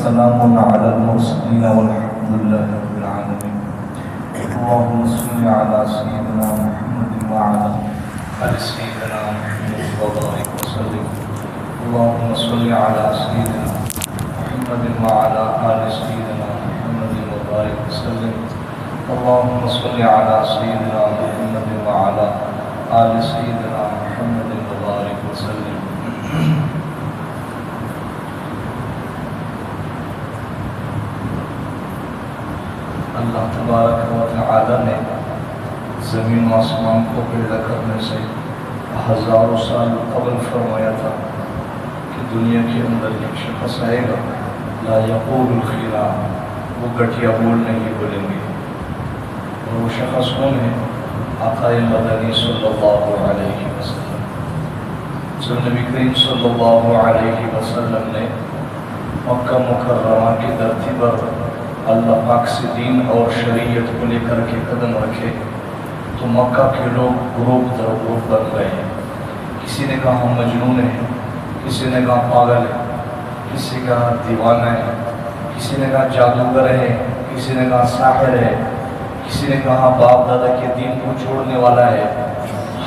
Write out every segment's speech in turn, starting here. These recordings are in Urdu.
وسلام على المرسلين والحمد لله رب العالمين. اللهم صل على سيدنا محمد وعلى آل سيدنا محمد وبارك وسلم. اللهم صل على سيدنا محمد وعلى آل سيدنا محمد وبارك وسلم. اللهم صل على سيدنا محمد وعلى آل سيدنا محمد وبارك وسلم. اللہ تبارک و تعالی نے زمین و آسمان کو پیدا کرنے سے ہزاروں سال قبل فرمایا تھا کہ دنیا کے اندر ایک شخص آئے گا لا یقول الخلا، وہ گٹھیا بول نہیں بولیں گے. اور وہ شخص کون ہے؟ آقا مدنی صلی اللہ علیہ وسلم. جو نبی کریم صلی اللہ علیہ وسلم نے مکہ مکرمہ کی دھرتی پر اللہ پاک سے دین اور شریعت کو لے کر کے قدم رکھے تو مکہ کے لوگ گروپ در گروپ بن گئے ہیں. کسی نے کہا ہم مجنون ہیں، کسی نے کہا پاگل ہے، کسی نے کہا دیوانہ ہے، کسی نے کہا جادوگر ہے، کسی نے کہا ساحر ہے، کسی نے کہا باپ دادا کے دین کو چھوڑنے والا ہے.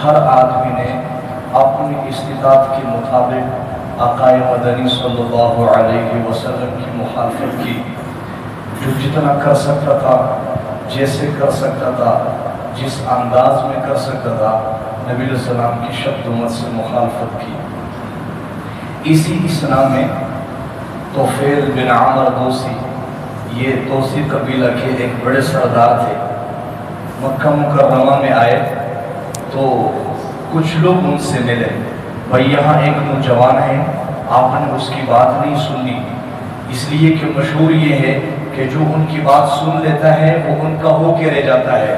ہر آدمی نے اپنی استطاعت کے مطابق آقا مدنی صلی اللہ علیہ وسلم کی مخالفت کی. جو جتنا کر سکتا تھا، جیسے کر سکتا تھا، جس انداز میں کر سکتا تھا، نبی علیہ السلام کی شبد امت سے مخالفت کی. اسی اسلام میں طفیل بن عامر دوسی، یہ دوسی قبیلہ کے ایک بڑے سردار تھے. مکہ مکرمہ میں آئے تو کچھ لوگ ان سے ملے. بھائی یہاں ایک نوجوان ہے، آپ نے اس کی بات نہیں سنی، اس لیے کہ مشہور یہ ہے کہ جو ان کی بات سن لیتا ہے وہ ان کا ہو کے رہ جاتا ہے.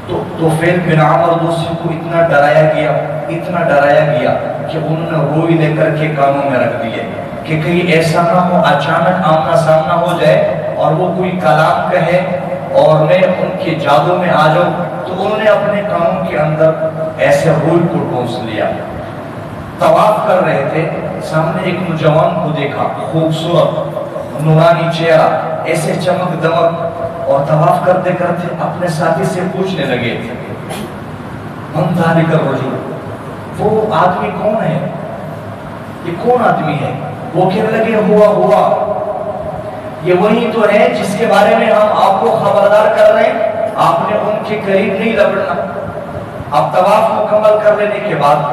تو طفیل بن عامر دوسی کو اتنا ڈرایا گیا کہ انہوں نے روئی لے کر کے کانوں میں رکھ دیے کہ کہیں ایسا نہ ہو اچانک آمنا سامنا ہو جائے اور وہ کوئی کلام کہے اور میں ان کے جادو میں آ جاؤں. تو انہوں نے اپنے کانوں کے اندر ایسے روئی کو ٹھونس لیا. طواف کر رہے تھے، سامنے ایک نوجوان کو دیکھا، خوبصورت نورانی چہرہ، ایسے چمک دمک، اور طواف کرتے کرتے اپنے ساتھی سے پوچھنے لگے من ذالک الرجل، وہ آدمی کون ہے، یہ کون آدمی ہے؟ وہ کہنے لگے ہوا یہ وہی تو ہے جس کے بارے میں ہم آپ کو خبردار کر رہے ہیں، آپ نے ان کے قریب نہیں لبڑنا. اب طواف مکمل کر لینے کے بعد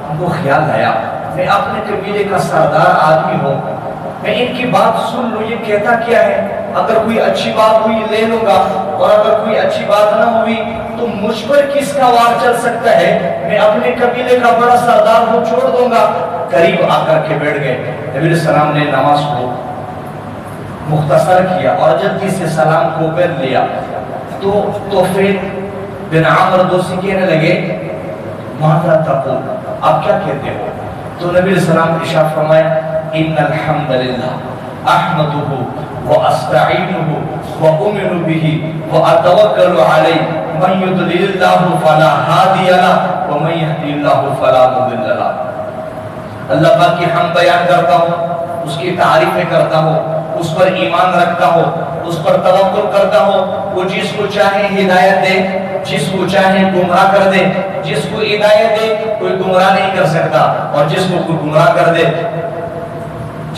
ان کو خیال آیا میں اپنے قبیلے کا سردار آدمی ہوں، میں ان کی بات سن لوں یہ کہتا کیا ہے، اگر کوئی اچھی بات ہوئی لے لوں گا اور اگر کوئی اچھی بات نہ ہوئی تو مجھ پر کس کا وار چل سکتا ہے، میں اپنے قبیلے کا بڑا سردار ہوں چھوڑ دوں گا. قریب آ کر کے بیٹھ گئے. نبی علیہ السلام نے نماز کو مختصر کیا اور جلدی سے سلام کو پھر لیا. تو طفیل بن عامر دوسی کہنے لگے ماذا تقول، آپ کیا کہتے ہو؟ تو نبی علیہ السلام نے ارشاد فرمایا ان الحمد للہ احمدہ واستعینہ واؤمن بہ واتوکل علیہ من یضلل اللہ فلا ہادی لہ ومن یہدی اللہ فلا مضل لہ. اللہ پاک کی حمد بیان کرتا ہوں، اس کی تعریفیں کرتا ہوں، اس پر ایمان رکھتا ہوں، اس پر توکل کرتا ہوں. وہ جس کو چاہے ہدایت دے، جس کو چاہے گمراہ کر دے. جس کو ہدایت دے کوئی گمراہ نہیں کر سکتا، اور جس کو کوئی گمراہ کر دے،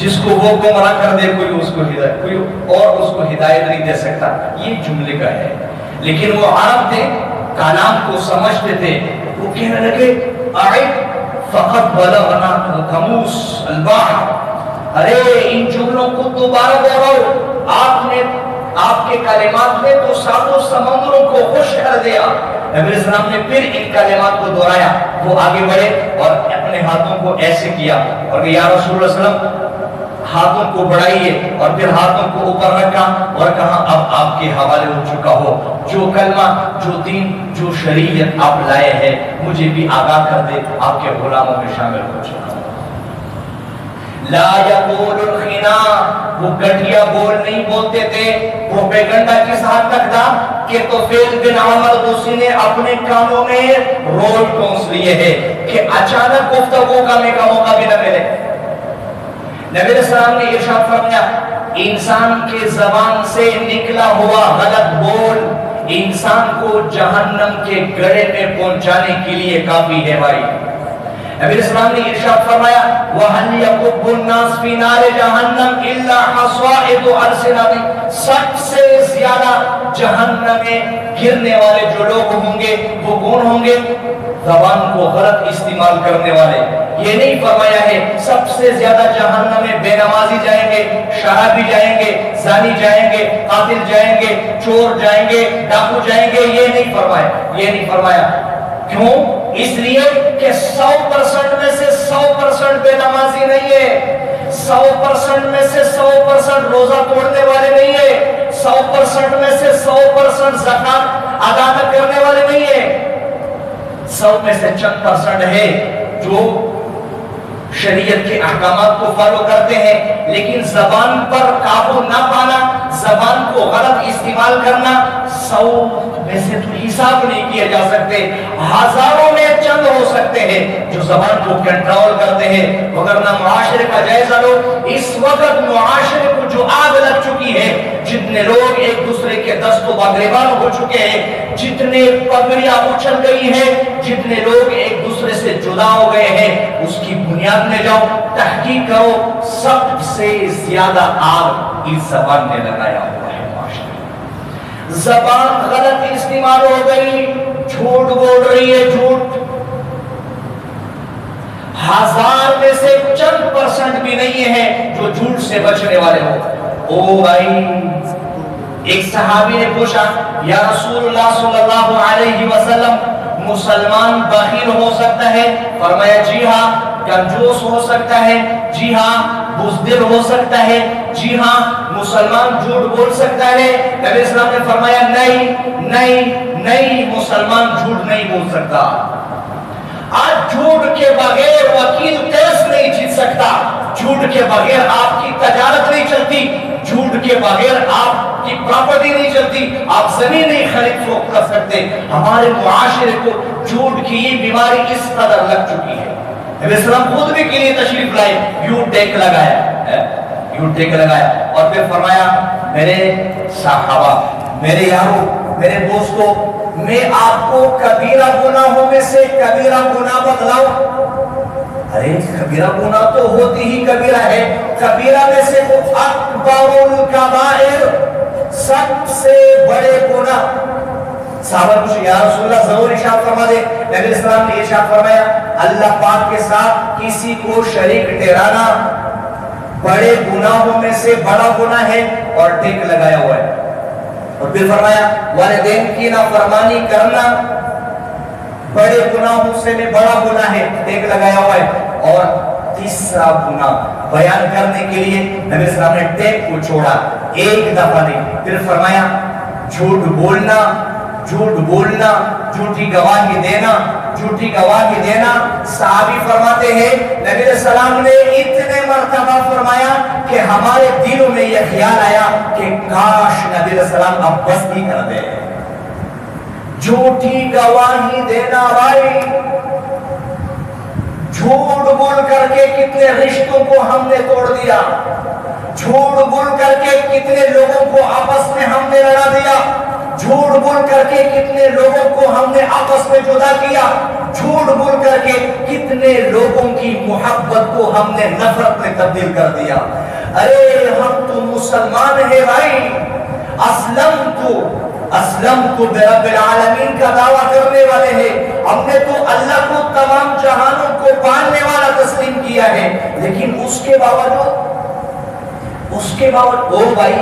جس کو وہ گمراہ کر دے کوئی اور اس کو ہدایت نہیں دے سکتا. یہ جملے کا ہے. لیکن وہ عرب تھے، کلام کو سمجھتے تھے. وہ کہنے لگے اعد فقط بلغنا القموس البحر، ارے ان جملوں کو دوبارہ دہراؤ، آپ کے کلمات میں تو ساتوں سمندروں کو خوش کر دیا. نبی علیہ السلام نے پھر ان کلمات کو دہرایا. وہ آگے بڑھے اور اپنے ہاتھوں کو ایسے کیا اور کہ یا رسول اللہ صلی اللہ علیہ وسلم ہاتھوں کو بڑھائیے، اور پھر ہاتھوں کو اوپر رکھا اور کہا اب آپ کے حوالے ہو چکا ہو، جو کلمہ، جو دین، جو شریعت آپ لائے ہیں مجھے بھی آگاہ کر دے، آپ کے غلاموں میں شامل ہو چکا ہوں. لا یقول الخنا، وہ گٹھیا بول نہیں بولتے تھے. پروپیگنڈا کس حد تک تھا کہ طفیل بن عامر دوسی نے اپنے کانوں میں روڈ ٹونس لیے ہیں کہ اچانک گفتگو کرنے کا موقع بھی نہ ملے. نبی علیہ السلام نے ارشاد فرمایا انسان کے زبان سے نکلا ہوا غلط بول انسان کو جہنم کے گڑھے میں پہنچانے کے لیے کافی ہے بھائی۔ نبی علیہ السلام نے ارشاد فرمایا وَهَلْ يَكُبُّ النَّاسُ فِي نَارِ جَهَنَّمَ إِلَّا حَصَائِدُ أَلْسِنَتِهِمْ، سب سے زیادہ جہنم میں گرنے والے جو لوگ ہوں گے وہ کون ہوں گے؟ زبان کو غلط استعمال کرنے والے۔ یہ نہیں فرمایا ہے سب سے زیادہ جہنم میں بے نمازی جائیں گے، شرابی جائیں گے، زانی جائیں گے، قاتل جائیں گے، چور جائیں گے، ڈاکو جائیں گے، یہ نہیں فرمایا، یہ نہیں فرمایا۔ کیوں؟ اس لیے کہ 100% میں سے 100% بے نمازی نہیں ہے، 100% میں سے 100% روزہ توڑنے والے نہیں ہے، 100% میں سے 100% زکات ادا نہ کرنے والے نہیں ہے، 100 میں سے چند % ہے جو شریعت کے احکامات کو فالو کرتے ہیں، لیکن زبان پر قابو نہ پانا، زبان کو غلط استعمال کرنا 100 میں سے تو حساب نہیں کیا جا سکتے، ہزاروں میں چند ہو سکتے ہیں جو زبان کو کنٹرول کرتے ہیں۔ وگرنہ معاشرے کا جائزہ لو، اس وقت معاشرے کو جو آگ لگ چکی ہے، جتنے لوگ ایک دوسرے کے دست و گریبان ہو چکے ہیں، جتنے پگڑیاں اچھل گئی ہیں، جتنے لوگ ایک دوسرے سے جدا ہو گئے ہیں، اس کی بنیاد میں جاؤ، تحقیق کرو، سب سے زیادہ آگ اس زبان نے لگایا ہوا ہے۔ زبان غلط استعمال ہو گئی، جھوٹ بول رہی ہے، جھوٹ 1000 میں سے چند % بھی نہیں ہے جو جھوٹ سے بچنے والے ہو۔ او بھائی، ایک صحابی نے پوچھا یا رسول اللہ صلی اللہ علیہ وسلم مسلمان بخیل ہو سکتا ہے؟ فرمایا جی ہاں۔ کنجوس ہو سکتا ہے؟ جی ہاں۔ بزدل ہو سکتا ہے؟ جی ہاں۔ مسلمان جھوٹ بول سکتا ہے؟ نبی اسلام نے فرمایا نہیں نہیں نہیں، مسلمان جھوٹ نہیں بول سکتا۔ آج جھوٹ کے بغیر وکیل کیس نہیں جیت سکتا، جھوٹ کے بغیر آپ کی تجارت نہیں چلتی، جھوٹ کے بغیر آپ کی پراپرٹی نہیں چلتی، آپ زمین نہیں خرید فروخت کر سکتے۔ ہمارے معاشرے کو جھوٹ کی یہ بیماری اس قدر لگ چکی ہے۔ نبی اسلام خود بھی کے لیے تشریف لائے، یو ٹیک لگایا اور پھر فرمایا میرے صحابہ، میرے یارو، میرے دوستو، میں آپ کو کبیرہ گناہوں میں سے کبیرہ گناہ بتلاؤں؟ ارے کبیرہ گناہ تو ہوتی ہی کبیرہ ہے، کبیرہ میں سے وہ اکبر الکبائر، سب سے بڑے گناہ۔ صحابہ پوچھے یا رسول اللہ ضرور ارشاد فرما دے۔ نبی اسلام نے ارشاد فرمایا اللہ پاک کے ساتھ کسی کو شریک ٹھہرانا بڑے گناہوں میں سے بڑا گناہ ہے، اور ٹیک لگایا ہوا ہے۔ اور پھر فرمایا والدین کی نافرمانی کرنا بڑے گناہوں سے میں بڑا گناہ ہے، ٹیک لگایا ہوا ہے۔ اور تیسرا گناہ بیان کرنے کے لیے نبی اسلام نے ٹیک کو چھوڑا، ایک دفعہ نہیں، پھر فرمایا جھوٹ بولنا، جھوٹی گواہی دینا، جھوٹی گواہی دینا۔ صحابی فرماتے ہیں نبی علیہ السلام نے اتنے مرتبہ فرمایا کہ ہمارے دلوں میں یہ خیال آیا کہ کاش نبی علیہ السلام اب بس نہیں کر دے۔ جھوٹی گواہی دینا بھائی، جھوٹ بول کر کے کتنے رشتوں کو ہم نے توڑ دیا، جھوٹ بول کر کے کتنے لوگوں کو آپس میں ہم نے لڑا دیا، جھوٹ بول کر کے کتنے لوگوں کو ہم نے آپس میں جدا کیا، جھوٹ بول کر کے کتنے لوگوں کی محبت کو ہم نے نفرت میں تبدیل کر دیا۔ ارے ہم تو مسلمان ہیں بھائی، اسلمت برب العالمین کا دعویٰ کرنے والے ہیں، ہم نے تو اللہ کو تمام جہانوں کو پالنے والا تسلیم کیا ہے، لیکن اس کے باوجود او بھائی،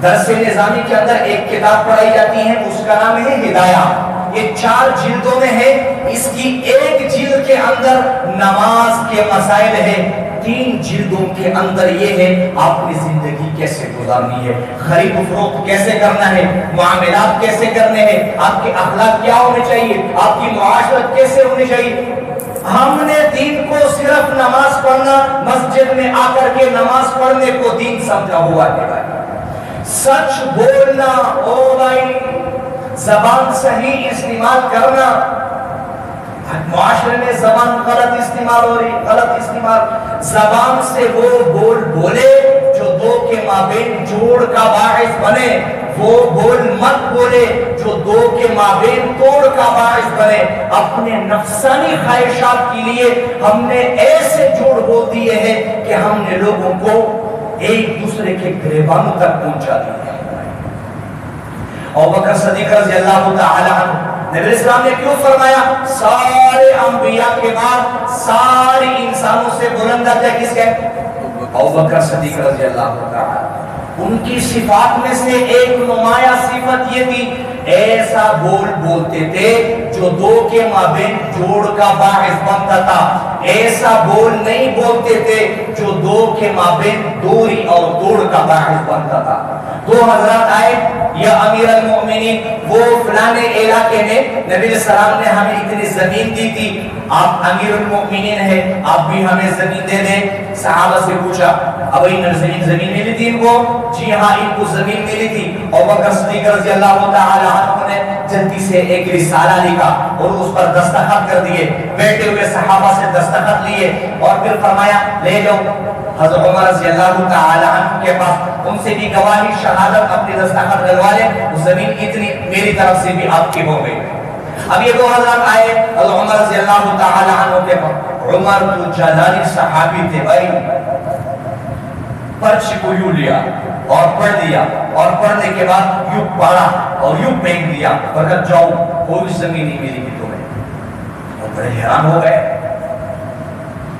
درس نظامی کے اندر ایک کتاب پڑھائی جاتی ہے، اس کا نام ہے ہدایہ، یہ 4 جلدوں میں ہے، اس کی ایک جلد کے اندر نماز کے مسائل ہیں، 3 جلدوں کے اندر یہ ہے آپ کی زندگی کیسے گزارنی ہے، خرید و فروخت کیسے کرنا ہے، معاملات کیسے کرنے ہیں، آپ کے اخلاق کیا ہونے چاہیے، آپ کی معاشرت کیسے ہونی چاہیے۔ ہم نے دین کو صرف نماز پڑھنا، مسجد میں آ کر کے نماز پڑھنے کو دین سمجھا ہوا ہے بھائی۔ سچ بولنا، او بھائی، زبان صحیح استعمال کرنا، معاشرے میں زبان غلط استعمال ہو رہی، غلط استعمال. زبان سے وہ بول بولے جو دو کے مابین جوڑ کا باعث بنے، وہ بول مت بولے جو دو کے مابین توڑ کا باعث بنے. اپنے نفسانی خواہشات کے لیے ہم نے ایسے جوڑ بول دیے ہیں کہ ہم نے لوگوں کو ایک دوسرے کے گریبانوں تک پہنچا دیا. ابوبکر صدیق رضی اللہ تعالی عنہ، نبی اسلام نے کیوں فرمایا سارے انبیاء کے بعد سارے انسانوں سے بلند درجہ کس کا ہے؟ ابوبکر صدیق رضی اللہ تعالی. ان کی صفات میں سے ایک نمایاں صفت یہ تھی، ایسا بول بولتے تھے جو دو کے مابین جوڑ کا باعث بنتا تھا. ایسا بول نہیں بولتے تھے جو دو کے مابین دوری اور توڑ کا باعث بنتا تھا. دو حضرات آئے، یا امیر المؤمنین وہ فلانے علاقے میں نبی علیہ السلام نے ہمیں اتنی زمین دی تھی، آپ امیر المؤمنین ہیں، آپ بھی ہمیں زمین دے دیں. صحابہ سے پوچھا اب زمین ملی تھی ان کو؟ جی ہاں ان کو زمین ملی تھی. ابوبکر صدیق رضی اللہ تعالی عنہ نے جلدی سے ایک رسالہ لکھا اور اس پر دستخط کر دیے. بیٹھے ہوئے صحابہ سے دستخط لیے اور پھر فرمایا لے لو. حضرت عمر رضی اللہ تعالی عنہ کے پاس، ان سے بھی گواہی شہادت اپنی دستخط ڈلوا لے، زمین اتنی میری طرف سے بھی آپ کی ہو گئی. اب یہ دو حضرات آئے حضرت عمر رضی اللہ تعالی عنہ کے پاس. عمر تو جلالی صحابی تھے بھائی، پرچ کو یوں لیا اور پڑھ دیا اور پڑھنے کے بعد یوں پڑھا اور یوں پھینک دیا، اگر جاؤ کوئی زمین نہیں ملی گی تمہیں. وہ بڑے حیران ہو گئے،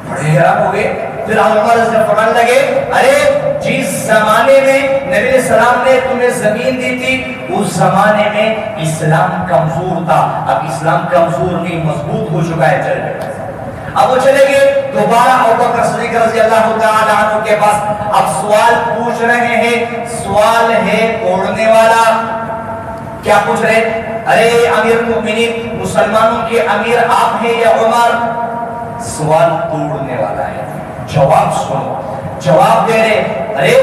بڑے حیران ہو گئے. پھر عمر سے فرمان لگے ارے جس زمانے میں نبی علیہ السلام نے تمہیں زمین دی تھی اس زمانے میں اسلام کمزور تھا، اب اسلام کمزور نہیں مضبوط ہو چکا ہے. چل گئے. اب وہ چلے گئے دوبارہ ابوبکر صدیق رضی اللہ تعالی عنہ کے پاس. اب سوال پوچھ رہے ہیں، سوال ہے توڑنے والا. کیا پوچھ رہے؟ ارے امیر المؤمنین مسلمانوں کے امیر آپ ہیں یا عمر؟ سوال توڑنے والا ہے. جواب سنو. جواب دے رہے ارے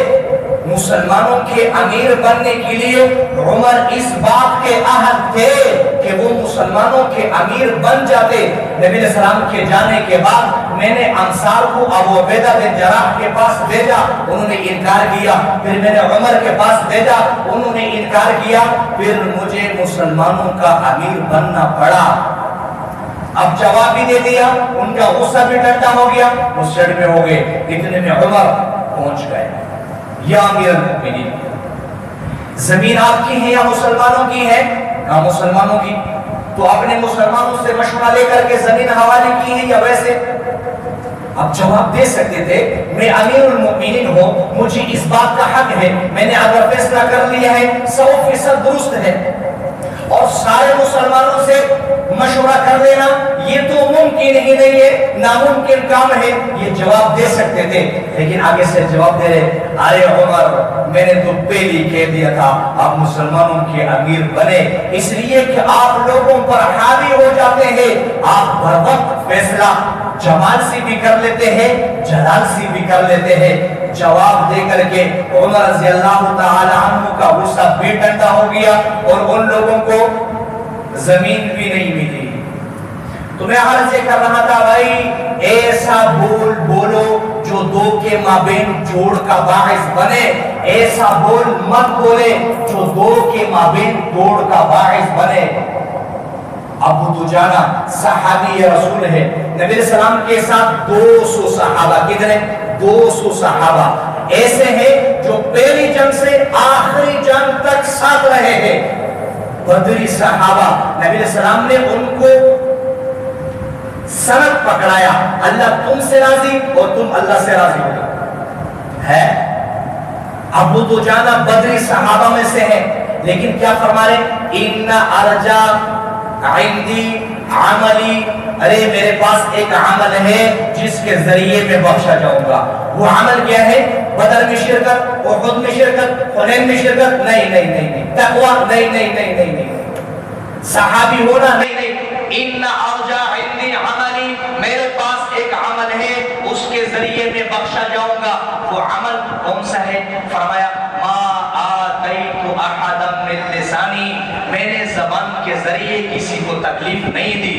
مسلمانوں کے امیر بننے کے لیے عمر اس بات کے اہل تھے کہ وہ مسلمانوں کے امیر بن جاتے. نبی علیہ السلام کے جانے کے بعد میں نے انصار کو ابو عبیدہ بن جراح کے پاس بھیجا، انہوں نے انکار کیا. پھر میں نے عمر کے پاس بھیجا، انہوں نے انکار کیا. پھر مجھے مسلمانوں کا امیر بننا پڑا. اب جواب بھی دے دیا، ان کا غصہ بھی ٹھنڈا ہو گیا، وہ سڑ میں ہو گئے. اتنے میں عمر پہنچ گئے. یا امیر المؤمنین زمین آپ کی ہے یا مسلمانوں کی ہے؟ کہا مسلمانوں کی. تو آپ نے مسلمانوں سے مشورہ لے کر کے زمین حوالے کی ہے یا ویسے؟ اب جواب دے سکتے تھے میں امیر المؤمنین ہوں، مجھے اس بات کا حق ہے، میں نے اگر فیصلہ کر لیا ہے 100% درست ہے. اور سارے مسلمانوں سے مشورہ کر لینا یہ تو ممکن ہی نہیں ہے، ناممکن کام ہے. یہ جواب دے سکتے تھے. لیکن آگے سے جواب دے رہے ارے عمر میں نے تو پہلے کہہ دیا تھا آپ مسلمانوں کے امیر بنے اس لیے کہ آپ لوگوں پر حاوی ہو جاتے ہیں. آپ بر وقت فیصلہ جمال سے بھی کر لیتے ہیں، جلال سے بھی کر لیتے ہیں. جواب دے کر کے عمر رضی اللہ تعالی عنہ کا غصہ بھی ٹھنڈا ہو گیا اور ان لوگوں کو زمین بھی نہیں ملی. تو میں عرض کر رہا تھا بھائی ایسا بول بولو جو دو کے مابین جوڑ کا باعث بنے، ایسا بول مت بولے جو دو کے مابین توڑ کا باعث بنے. ابو دجانہ صحابی رسول ہے، نبی علیہ السلام کے ساتھ 200 صحابہ. کتنے؟ 200 صحابہ ایسے ہیں جو پہلی جنگ سے آخری جنگ تک ساتھ رہے ہیں. بدری صحابہ نبی علیہ السلام نے ان کو سند پکڑایا، اللہ تم سے راضی اور تم اللہ سے راضی ہو ہے. ابو دجانہ بدری صحابہ میں سے ہے، لیکن کیا فرما رہے؟ ان ارجا عندی عملی، ارے میرے پاس ایک عمل ہے جس کے ذریعے میں بخشا جاؤں گا. وہ عمل کیا ہے؟ بدر میں شرکت، احد میں شرکت، حنین میں شرکت؟ نہیں. تقویٰ؟ نہیں. صحابی ہونا؟ نہیں. ان ارجا عندی عملی، میرے پاس ایک عمل ہے اس کے ذریعے میں بخشا جاؤں گا. وہ عمل کون سا ہے؟ فرمایا ما آتیت احدا من لسانی، میں نے زبان کے ذریعے کسی کو تکلیف نہیں دی.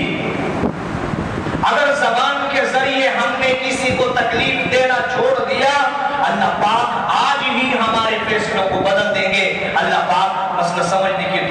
اگر زبان کے ذریعے ہم نے کسی کو تکلیف دینا چھوڑ دیا، اللہ پاک آج ہی ہمارے فیصلوں کو بدل دیں گے۔ اللہ پاک مسئلہ سمجھنے کی